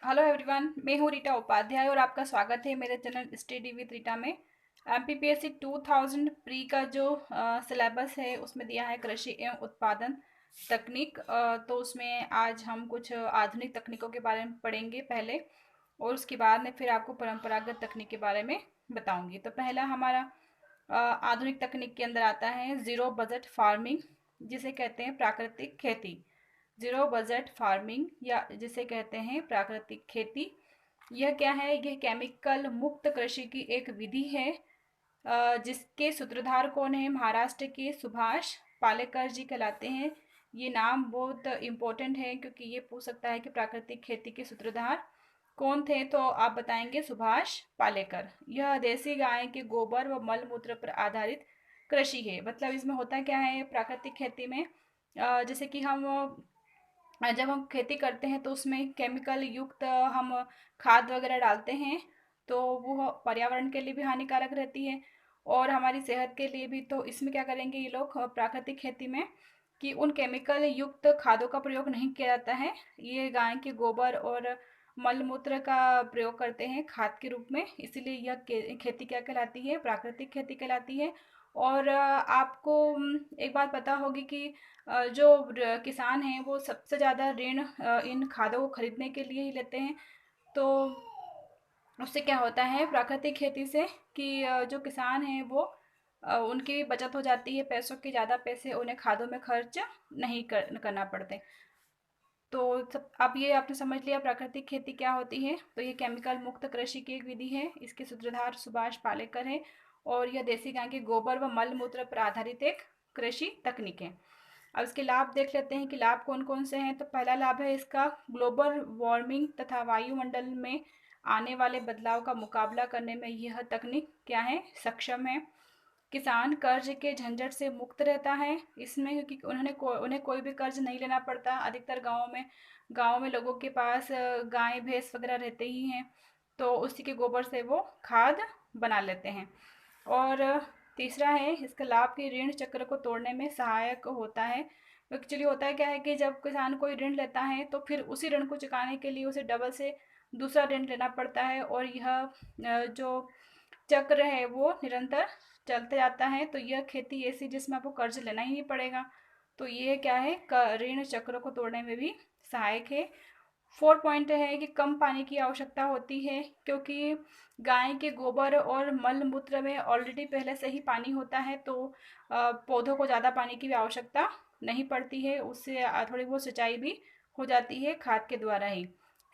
Hello everyone, मैं हूँ रीटा उपाध्याय और आपका स्वागत है मेरे चैनल स्टडी विद रीटा में। एमपीपीएससी 2000 प्री का जो सिलेबस है उसमें दिया है कृषि एवं उत्पादन तकनीक। तो उसमें आज हम कुछ आधुनिक तकनीकों के बारे में पढ़ेंगे पहले, और उसके बाद में फिर आपको परंपरागत तकनीक के बारे में बताऊंगी। तो पहला हमारा आधुनिक तकनीक के अंदर आता है ज़ीरो बजट फार्मिंग, जिसे कहते हैं प्राकृतिक खेती। ज़ीरो बजट फार्मिंग या जिसे कहते हैं प्राकृतिक खेती, यह क्या है? यह केमिकल मुक्त कृषि की एक विधि है जिसके सूत्रधार कौन है? महाराष्ट्र के सुभाष पालेकर जी कहलाते हैं। ये नाम बहुत इम्पोर्टेंट है क्योंकि ये पूछ सकता है कि प्राकृतिक खेती के सूत्रधार कौन थे, तो आप बताएंगे सुभाष पालेकर। यह देसी गाय के गोबर व मल मूत्र पर आधारित कृषि है। मतलब इसमें होता क्या है प्राकृतिक खेती में, जैसे कि हम जब हम खेती करते हैं तो उसमें केमिकल युक्त हम खाद वगैरह डालते हैं, तो वो पर्यावरण के लिए भी हानिकारक रहती है और हमारी सेहत के लिए भी। तो इसमें क्या करेंगे ये लोग प्राकृतिक खेती में कि उन केमिकल युक्त खादों का प्रयोग नहीं किया जाता है। ये गाय के गोबर और मल मूत्र का प्रयोग करते हैं खाद के रूप में, इसीलिए यह खेती क्या कहलाती है? प्राकृतिक खेती कहलाती है। और आपको एक बात पता होगी कि जो किसान हैं वो सबसे ज़्यादा ऋण इन खादों को खरीदने के लिए ही लेते हैं। तो उससे क्या होता है प्राकृतिक खेती से कि जो किसान हैं वो उनकी भी बचत हो जाती है पैसों की, ज़्यादा पैसे उन्हें खादों में खर्च नहीं करना पड़ते। तो सब अब ये आपने समझ लिया प्राकृतिक खेती क्या होती है। तो ये केमिकल मुक्त कृषि की एक विधि है, इसके सूत्रधार सुभाष पालेकर है और यह देसी गाय के गोबर व मल मूत्र पर आधारित एक कृषि तकनीक है। अब इसके लाभ देख लेते हैं कि लाभ कौन कौन से हैं। तो पहला लाभ है इसका ग्लोबल वार्मिंग तथा वायुमंडल में आने वाले बदलाव का मुकाबला करने में यह तकनीक क्या है? सक्षम है। किसान कर्ज के झंझट से मुक्त रहता है इसमें, क्योंकि उन्हें कोई भी कर्ज नहीं लेना पड़ता। अधिकतर गाँव में लोगों के पास गाय भैंस वगैरह रहते ही हैं, तो उसी के गोबर से वो खाद बना लेते हैं। और तीसरा है इसका लाभ कि ऋण चक्र को तोड़ने में सहायक होता है। एक्चुअली होता है क्या है कि जब किसान कोई ऋण लेता है तो फिर उसी ऋण को चुकाने के लिए उसे डबल से दूसरा ऋण लेना पड़ता है, और यह जो चक्र है वो निरंतर चलते जाता है। तो यह खेती ऐसी जिसमें आपको कर्ज लेना ही नहीं पड़ेगा। तो ये क्या है? ऋण चक्र को तोड़ने में भी सहायक है। 4 पॉइंट है कि कम पानी की आवश्यकता होती है, क्योंकि गाय के गोबर और मल मूत्र में ऑलरेडी पहले से ही पानी होता है, तो पौधों को ज़्यादा पानी की भी आवश्यकता नहीं पड़ती है। उससे थोड़ी बहुत सिंचाई भी हो जाती है खाद के द्वारा ही।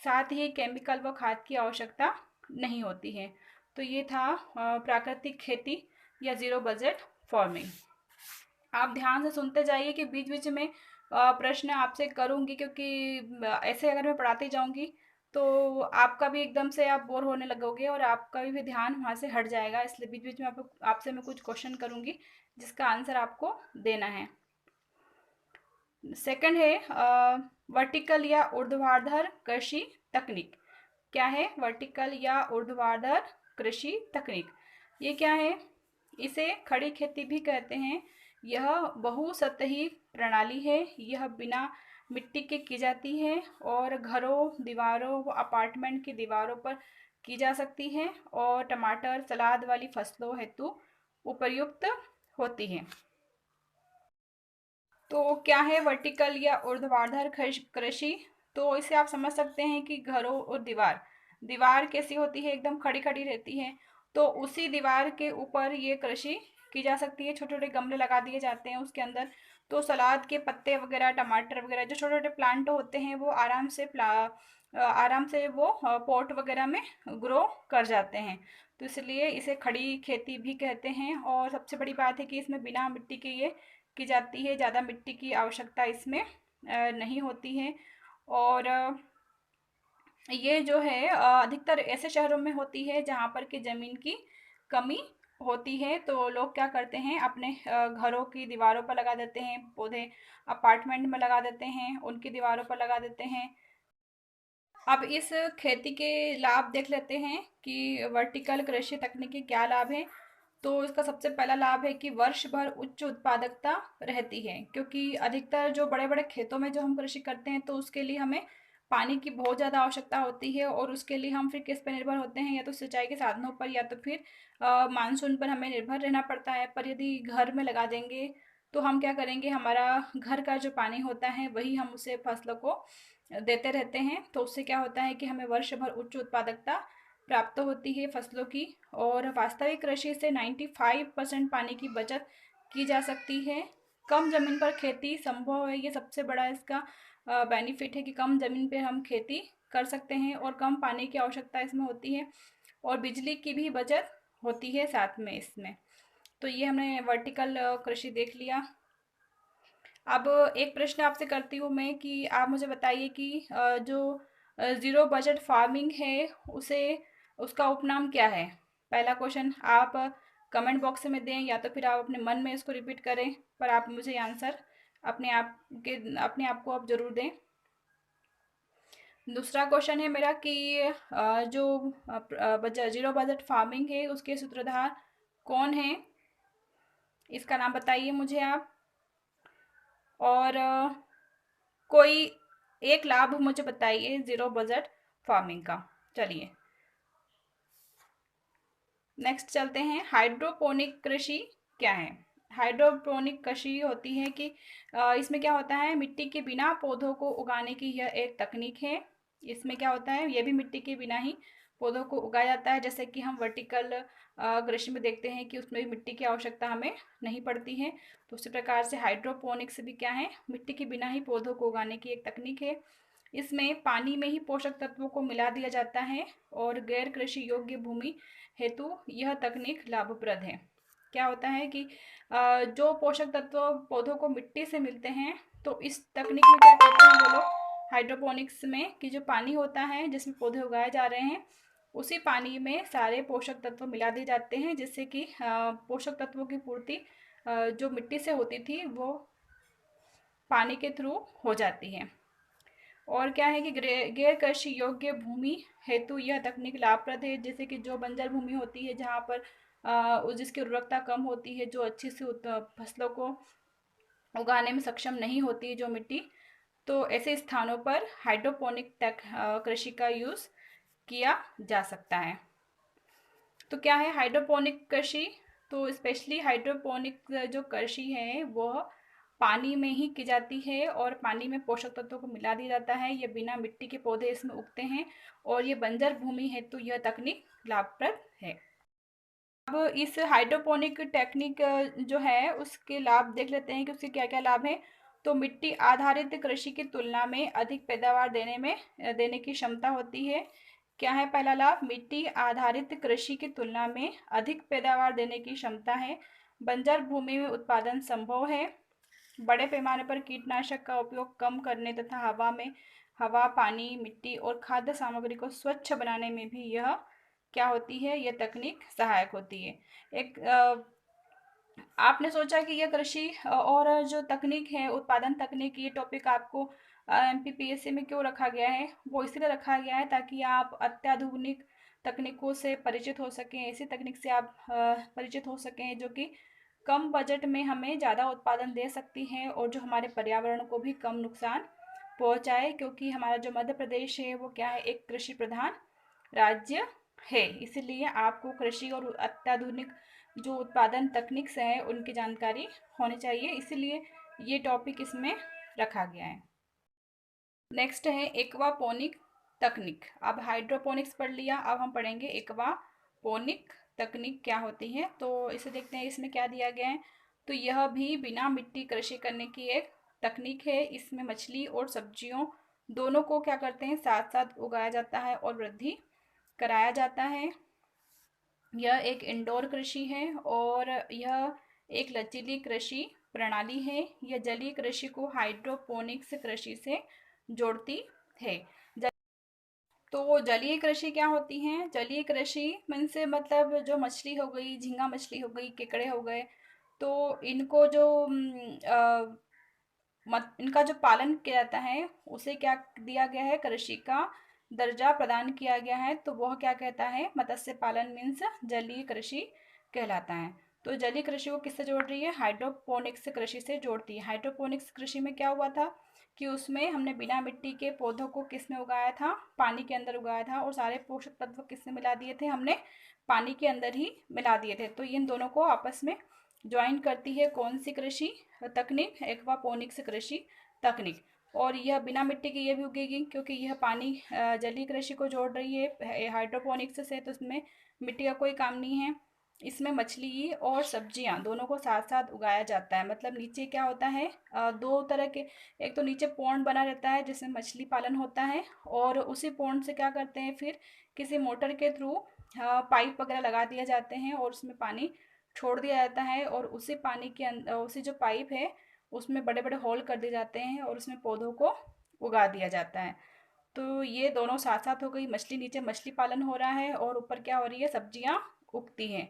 साथ ही केमिकल व खाद की आवश्यकता नहीं होती है। तो ये था प्राकृतिक खेती या ज़ीरो बजट फार्मिंग। आप ध्यान से सुनते जाइए कि बीच बीच में प्रश्न आपसे करूंगी, क्योंकि ऐसे अगर मैं पढ़ाती जाऊंगी तो आपका भी एकदम से आप बोर होने लगोगे और आपका भी ध्यान वहाँ से हट जाएगा। इसलिए बीच बीच में आपसे मैं कुछ क्वेश्चन करूंगी जिसका आंसर आपको देना है। सेकंड है वर्टिकल या ऊर्ध्वाधर कृषि तकनीक। क्या है वर्टिकल या ऊर्ध्वाधर कृषि तकनीक? ये क्या है? इसे खड़ी खेती भी कहते हैं। यह बहुसतही प्रणाली है। यह बिना मिट्टी के की जाती है और घरों, दीवारों व अपार्टमेंट की दीवारों पर की जा सकती है और टमाटर, सलाद वाली फसलों हेतु उपयुक्त होती है। तो क्या है वर्टिकल या ऊर्ध्वाधर कृषि? तो इसे आप समझ सकते हैं कि घरों और दीवार दीवार कैसी होती है? एकदम खड़ी खड़ी रहती है। तो उसी दीवार के ऊपर ये कृषि की जा सकती है। छोटे छोटे गमले लगा दिए जाते हैं उसके अंदर, तो सलाद के पत्ते वगैरह, टमाटर वगैरह जो छोटे छोटे प्लांट होते हैं वो आराम से वो पॉट वगैरह में ग्रो कर जाते हैं। तो इसलिए इसे खड़ी खेती भी कहते हैं। और सबसे बड़ी बात है कि इसमें बिना मिट्टी के ये की जाती है, ज़्यादा मिट्टी की आवश्यकता इसमें नहीं होती है। और ये जो है अधिकतर ऐसे शहरों में होती है जहाँ पर कि ज़मीन की कमी होती है। तो लोग क्या करते हैं अपने घरों की दीवारों पर लगा देते हैं पौधे, अपार्टमेंट में लगा देते हैं उनकी दीवारों पर लगा देते हैं। अब इस खेती के लाभ देख लेते हैं कि वर्टिकल कृषि तकनीक के क्या लाभ हैं। तो इसका सबसे पहला लाभ है कि वर्ष भर उच्च उत्पादकता रहती है, क्योंकि अधिकतर जो बड़े बड़े खेतों में जो हम कृषि करते हैं तो उसके लिए हमें पानी की बहुत ज़्यादा आवश्यकता होती है और उसके लिए हम फिर किस पे निर्भर होते हैं, या तो सिंचाई के साधनों पर या तो फिर मानसून पर हमें निर्भर रहना पड़ता है। पर यदि घर में लगा देंगे तो हम क्या करेंगे, हमारा घर का जो पानी होता है वही हम उसे फसलों को देते रहते हैं। तो उससे क्या होता है कि हमें वर्ष भर उच्च उत्पादकता प्राप्त होती है फसलों की। और वास्तविक कृषि से 95% पानी की बचत की जा सकती है। कम जमीन पर खेती संभव है, ये सबसे बड़ा इसका बेनिफिट है कि कम ज़मीन पे हम खेती कर सकते हैं और कम पानी की आवश्यकता इसमें होती है और बिजली की भी बचत होती है साथ में इसमें। तो ये हमने वर्टिकल कृषि देख लिया। अब एक प्रश्न आपसे करती हूँ मैं कि आप मुझे बताइए कि जो ज़ीरो बजट फार्मिंग है उसे उसका उपनाम क्या है? पहला क्वेश्चन आप कमेंट बॉक्स में दें या तो फिर आप अपने मन में इसको रिपीट करें, पर आप मुझे आंसर अपने आप को आप ज़रूर दें। दूसरा क्वेश्चन है मेरा कि जो ज़ीरो बजट फार्मिंग है उसके सूत्रधार कौन है? इसका नाम बताइए मुझे आप। और कोई एक लाभ मुझे बताइए ज़ीरो बजट फार्मिंग का। चलिए नेक्स्ट चलते हैं, हाइड्रोपोनिक कृषि क्या है? हाइड्रोपोनिक कृषि होती है कि इसमें क्या होता है, मिट्टी के बिना पौधों को उगाने की यह एक तकनीक है। इसमें क्या होता है, ये भी मिट्टी के बिना ही पौधों को उगाया जाता है। जैसे कि हम वर्टिकल कृषि में देखते हैं कि उसमें भी मिट्टी की आवश्यकता हमें नहीं पड़ती है। तो उसी प्रकार से हाइड्रोपोनिक्स भी क्या है, मिट्टी के बिना ही पौधों को उगाने की एक तकनीक है। इसमें पानी में ही पोषक तत्वों को मिला दिया जाता है और गैर कृषि योग्य भूमि हेतु यह तकनीक लाभप्रद है। क्या होता है कि जो पोषक तत्व पौधों को मिट्टी से मिलते हैं, तो इस तकनीक में क्या करते हैं वो लोग हाइड्रोपोनिक्स में कि जो पानी होता है जिसमें पौधे उगाए जा रहे हैं, उसी पानी में सारे पोषक तत्व मिला दिए जाते हैं, जिससे कि पोषक तत्वों की पूर्ति जो मिट्टी से होती थी वो पानी के थ्रू हो जाती है। और क्या है कि गैर कृषि योग्य भूमि हेतु यह तकनीक लाभप्रद है। जैसे कि जो बंजर भूमि होती है जहाँ पर जिसकी उर्वरकता कम होती है, जो अच्छी से फसलों को उगाने में सक्षम नहीं होती है जो मिट्टी, तो ऐसे स्थानों पर हाइड्रोपोनिक कृषि का यूज़ किया जा सकता है। तो क्या है हाइड्रोपोनिक कृषि? तो स्पेशली हाइड्रोपोनिक जो कृषि है वह पानी में ही की जाती है और पानी में पोषक तत्वों को मिला दिया जाता है। ये बिना मिट्टी के पौधे इसमें उगते हैं और ये बंजर भूमि है तो यह तकनीक लाभप्रद है। अब इस हाइड्रोपोनिक टेक्निक जो है उसके लाभ देख लेते हैं कि उसके क्या क्या लाभ हैं। तो मिट्टी आधारित कृषि की तुलना में अधिक पैदावार देने की क्षमता होती है। क्या है पहला लाभ? मिट्टी आधारित कृषि की तुलना में अधिक पैदावार देने की क्षमता है। बंजर भूमि में उत्पादन संभव है। बड़े पैमाने पर कीटनाशक का उपयोग कम करने तथा हवा, पानी, मिट्टी और खाद्य सामग्री को स्वच्छ बनाने में भी यह क्या होती है, यह तकनीक सहायक होती है। एक आपने सोचा कि यह कृषि और जो तकनीक है उत्पादन तकनीक, ये टॉपिक आपको एमपीपीएससी में क्यों रखा गया है? वो इसलिए रखा गया है ताकि आप अत्याधुनिक तकनीकों से परिचित हो सकें, ऐसी तकनीक से आप परिचित हो सकें जो कि कम बजट में हमें ज़्यादा उत्पादन दे सकती हैं और जो हमारे पर्यावरण को भी कम नुकसान पहुंचाए। क्योंकि हमारा जो मध्य प्रदेश है वो क्या है, एक कृषि प्रधान राज्य है। इसीलिए आपको कृषि और अत्याधुनिक जो उत्पादन तकनीक है उनकी जानकारी होनी चाहिए, इसीलिए ये टॉपिक इसमें रखा गया है। नेक्स्ट है एक्वापोनिक तकनीक। अब हाइड्रोपोनिक्स पढ़ लिया, अब हम पढ़ेंगे एक्वापोनिक तकनीक क्या होती है। तो इसे देखते हैं इसमें क्या दिया गया है। तो यह भी बिना मिट्टी कृषि करने की एक तकनीक है। इसमें मछली और सब्जियों दोनों को क्या करते हैं, साथ साथ उगाया जाता है और वृद्धि कराया जाता है। यह एक इंडोर कृषि है और यह एक लचीली कृषि प्रणाली है। यह जलीय कृषि को हाइड्रोपोनिक्स कृषि से जोड़ती है। तो जलीय कृषि क्या होती है? जलीय कृषि मन से मतलब जो मछली हो गई, झींगा मछली हो गई, केकड़े हो गए, तो इनको जो इनका जो पालन किया जाता है उसे क्या दिया गया है, कृषि का दर्जा प्रदान किया गया है। तो वह क्या कहता है, मत्स्य पालन मीन्स जलीय कृषि कहलाता है। तो जलीय कृषि को किससे जोड़ रही है? हाइड्रोपोनिक्स कृषि से जोड़ती है। हाइड्रोपोनिक्स कृषि में क्या हुआ था कि उसमें हमने बिना मिट्टी के पौधों को किस में उगाया था, पानी के अंदर उगाया था, और सारे पोषक तत्व किस में मिला दिए थे, हमने पानी के अंदर ही मिला दिए थे। तो इन दोनों को आपस में ज्वाइन करती है कौन सी कृषि तकनीक, एक्वापोनिक्स कृषि तकनीक। और यह बिना मिट्टी के ये भी उगेगी क्योंकि यह पानी जलीय कृषि को जोड़ रही है हाइड्रोपोनिक्स से, तो इसमें मिट्टी का कोई काम नहीं है। इसमें मछली और सब्जियां दोनों को साथ साथ उगाया जाता है। मतलब नीचे क्या होता है, दो तरह के, एक तो नीचे पॉन्ड बना रहता है जिसमें मछली पालन होता है, और उसी पॉन्ड से क्या करते हैं फिर किसी मोटर के थ्रू पाइप वगैरह लगा दिए जाते हैं और उसमें पानी छोड़ दिया जाता है, और उसी पानी के अंदर उसी जो पाइप है उसमें बड़े बड़े होल कर दिए जाते हैं और उसमें पौधों को उगा दिया जाता है। तो ये दोनों साथ साथ हो गई, मछली नीचे मछली पालन हो रहा है और ऊपर क्या हो रही है, सब्जियां उगती हैं।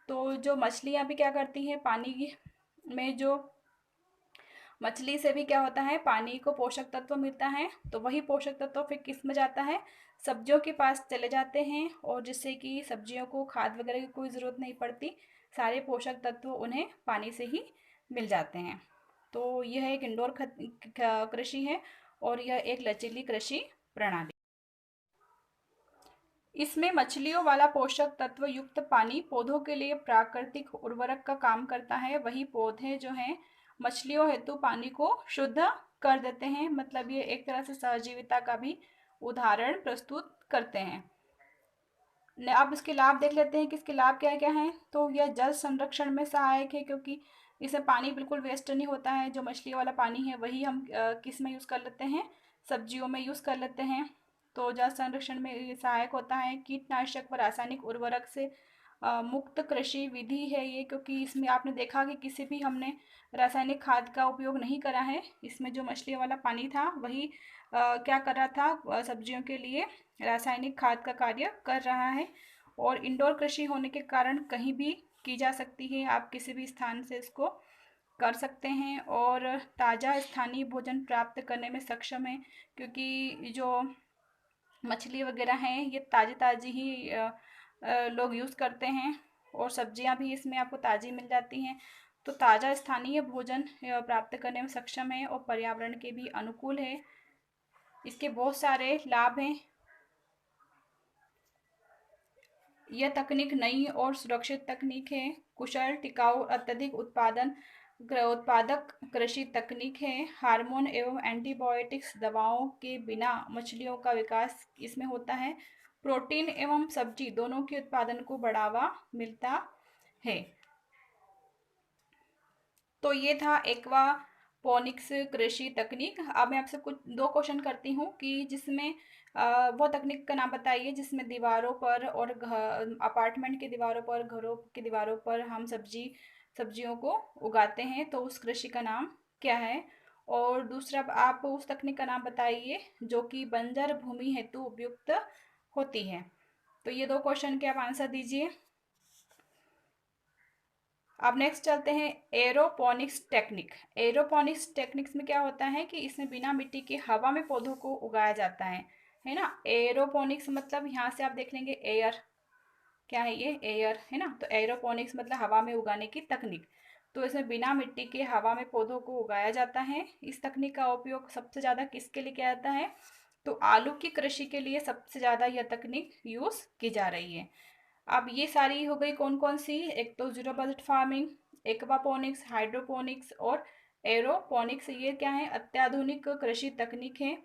तो जो मछलियां भी क्या करती हैं, पानी में जो मछली से भी क्या होता है, पानी को पोषक तत्व मिलता है, तो वही पोषक तत्व फिर किस में जाता है, सब्जियों के पास चले जाते हैं, और जिससे कि सब्जियों को खाद वगैरह की कोई ज़रूरत नहीं पड़ती, सारे पोषक तत्व उन्हें पानी से ही मिल जाते हैं। तो यह एक इंडोर कृषि है और यह एक लचीली कृषि प्रणाली। इसमें मछलियों वाला पोषक तत्व युक्त पानी पौधों के लिए प्राकृतिक उर्वरक का काम करता है। वही पौधे जो हैं मछलियों हेतु पानी को शुद्ध कर देते हैं। मतलब ये एक तरह से सहजीविता का भी उदाहरण प्रस्तुत करते हैं। अब इसके लाभ देख लेते हैं कि इसके लाभ क्या क्या हैं। तो यह जल संरक्षण में सहायक है क्योंकि इससे पानी बिल्कुल वेस्ट नहीं होता है। जो मछली वाला पानी है वही हम किस में यूज़ कर लेते हैं, सब्जियों में यूज़ कर लेते हैं। तो जल संरक्षण में ये सहायक होता है। कीटनाशक व रासायनिक उर्वरक से मुक्त कृषि विधि है ये, क्योंकि इसमें आपने देखा कि किसी भी हमने रासायनिक खाद का उपयोग नहीं करा है। इसमें जो मछली वाला पानी था वही क्या कर रहा था, सब्जियों के लिए रासायनिक खाद का कार्य कर रहा है। और इंडोर कृषि होने के कारण कहीं भी की जा सकती है, आप किसी भी स्थान से इसको कर सकते हैं, और ताज़ा स्थानीय भोजन प्राप्त करने में सक्षम है क्योंकि जो मछली वगैरह हैं ये ताज़ी ताज़ी ही लोग यूज़ करते हैं, और सब्जियां भी इसमें आपको ताज़ी मिल जाती हैं। तो ताज़ा स्थानीय भोजन प्राप्त करने में सक्षम है और पर्यावरण के भी अनुकूल है। इसके बहुत सारे लाभ हैं। यह तकनीक नई और सुरक्षित तकनीक है, कुशल, टिकाऊ, अत्यधिक उत्पादक कृषि तकनीक है। हार्मोन एवं एंटीबायोटिक्स दवाओं के बिना मछलियों का विकास इसमें होता है। प्रोटीन एवं सब्जी दोनों के उत्पादन को बढ़ावा मिलता है। तो ये था एक्वापोनिक्स कृषि तकनीक। अब मैं आपसे कुछ दो क्वेश्चन करती हूँ कि जिसमें वो तकनीक का नाम बताइए जिसमें दीवारों पर और अपार्टमेंट की दीवारों पर, घरों की दीवारों पर हम सब्जियों को उगाते हैं, तो उस कृषि का नाम क्या है। और दूसरा, आप उस तकनीक का नाम बताइए जो कि बंजर भूमि हेतु उपयुक्त होती है। तो ये दो क्वेश्चन के आप आंसर दीजिए। अब नेक्स्ट चलते हैं एरोपोनिक्स टेक्निक। एरोपोनिक्स टेक्निक्स में क्या होता है कि इसमें बिना मिट्टी के हवा में पौधों को उगाया जाता है ना। एरोपोनिक्स मतलब यहाँ से आप देख लेंगे एयर, क्या है ये, एयर है ना। तो एरोपोनिक्स मतलब हवा में उगाने की तकनीक। तो इसमें बिना मिट्टी के हवा में पौधों को उगाया जाता है। इस तकनीक का उपयोग सबसे ज़्यादा किसके लिए किया जाता है, तो आलू की कृषि के लिए सबसे ज़्यादा यह तकनीक यूज़ की जा रही है। अब ये सारी हो गई कौन कौन सी, एक तो zero budget farming, aquaponics, hydroponics और एरोपोनिक्स। ये क्या है, अत्याधुनिक कृषि तकनीक है।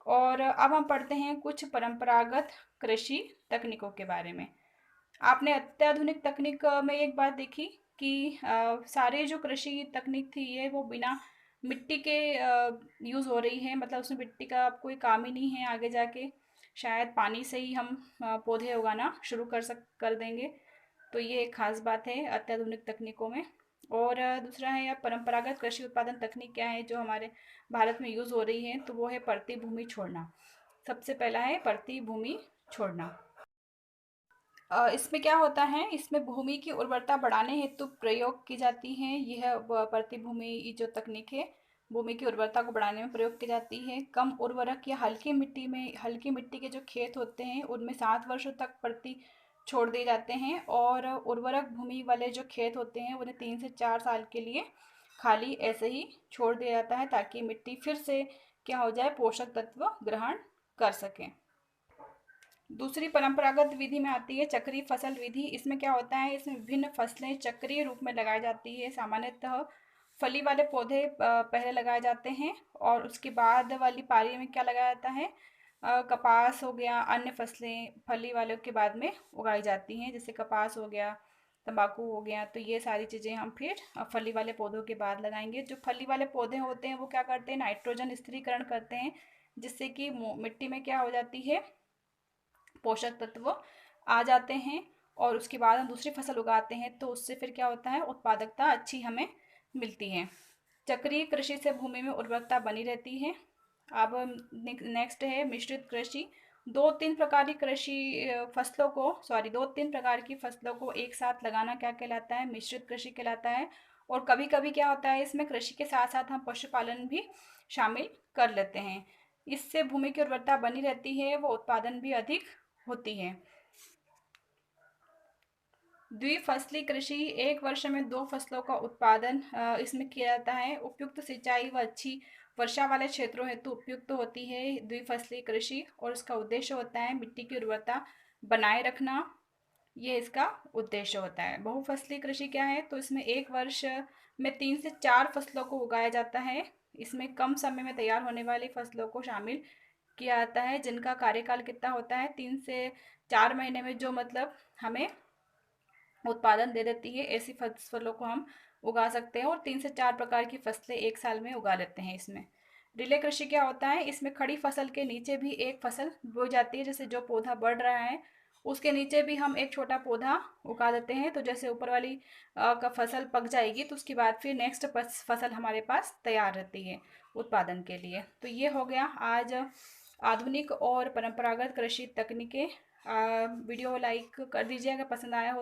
और अब हम पढ़ते हैं कुछ परंपरागत कृषि तकनीकों के बारे में। आपने अत्याधुनिक तकनीक में एक बात देखी कि सारे जो कृषि तकनीक थी ये वो बिना मिट्टी के यूज़ हो रही है। मतलब उसमें मिट्टी का अब कोई काम ही नहीं है आगे जाके, शायद पानी से ही हम पौधे उगाना शुरू कर देंगे। तो ये एक खास बात है अत्याधुनिक तकनीकों में। और दूसरा है या परंपरागत कृषि उत्पादन तकनीक क्या है जो हमारे भारत में यूज़ हो रही है, तो वो है परती भूमि छोड़ना। सबसे पहला है परती भूमि छोड़ना। इसमें क्या होता है, इसमें भूमि की उर्वरता बढ़ाने हेतु प्रयोग की जाती है। यह प्रतिभूमि जो तकनीक है भूमि की उर्वरता को बढ़ाने में प्रयोग की जाती है। कम उर्वरक या हल्की मिट्टी के जो खेत होते हैं उनमें 7 वर्षों तक प्रति छोड़ दिए जाते हैं, और उर्वरक भूमि वाले जो खेत होते हैं उन्हें 3 से 4 साल के लिए खाली ऐसे ही छोड़ दिया जाता है ताकि मिट्टी फिर से क्या हो जाए, पोषक तत्व ग्रहण कर सकें। दूसरी परंपरागत विधि में आती है चक्रीय फसल विधि। इसमें क्या होता है, इसमें विभिन्न फसलें चक्रीय रूप में लगाई जाती है। सामान्यतः फली वाले पौधे पहले लगाए जाते हैं और उसके बाद वाली पारी में क्या लगाया जाता है, कपास हो गया, अन्य फसलें फली वालों के बाद में उगाई जाती हैं, जैसे कपास हो गया, तंबाकू हो गया। तो ये सारी चीज़ें हम फिर फली वाले पौधों के बाद लगाएंगे। जो फली वाले पौधे होते हैं वो क्या करते हैं, नाइट्रोजन स्थिरीकरण करते हैं, जिससे कि मिट्टी में क्या हो जाती है, पोषक तत्व आ जाते हैं। और उसके बाद हम दूसरी फसल उगाते हैं तो उससे फिर क्या होता है, उत्पादकता अच्छी हमें मिलती है। चक्रीय कृषि से भूमि में उर्वरकता बनी रहती है। अब नेक्स्ट है मिश्रित कृषि। दो तीन प्रकार की कृषि फसलों को सॉरी दो तीन प्रकार की फसलों को एक साथ लगाना क्या कहलाता है, मिश्रित कृषि कहलाता है। और कभी कभी क्या होता है, इसमें कृषि के साथ साथ हम पशुपालन भी शामिल कर लेते हैं। इससे भूमि की उर्वरता बनी रहती है, वो उत्पादन भी अधिक होती है। द्विफसली कृषि, एक वर्ष में दो फसलों का उत्पादन इसमें किया जाता है। उपयुक्त सिंचाई व अच्छी वर्षा वाले क्षेत्रों हेतु उपयुक्त होती है द्विफसली कृषि, और इसका उद्देश्य होता है मिट्टी की उर्वरता बनाए रखना। ये इसका उद्देश्य होता है। बहुफसली कृषि क्या है, तो इसमें एक वर्ष में 3 से 4 फसलों को उगाया जाता है। इसमें कम समय में तैयार होने वाली फसलों को शामिल किया जाता है, जिनका कार्यकाल कितना होता है, 3 से 4 महीने में, जो मतलब हमें उत्पादन दे देती है। ऐसी फसलों को हम उगा सकते हैं और 3 से 4 प्रकार की फसलें एक साल में उगा लेते हैं इसमें। रिले कृषि क्या होता है, इसमें खड़ी फसल के नीचे भी एक फसल बोई जाती है। जैसे जो पौधा बढ़ रहा है उसके नीचे भी हम एक छोटा पौधा उगा देते हैं। तो जैसे ऊपर वाली का फसल पक जाएगी तो उसके बाद फिर नेक्स्ट फसल हमारे पास तैयार रहती है उत्पादन के लिए। तो ये हो गया आज आधुनिक और परंपरागत कृषि तकनीकें। वीडियो लाइक कर दीजिए अगर पसंद आया हो।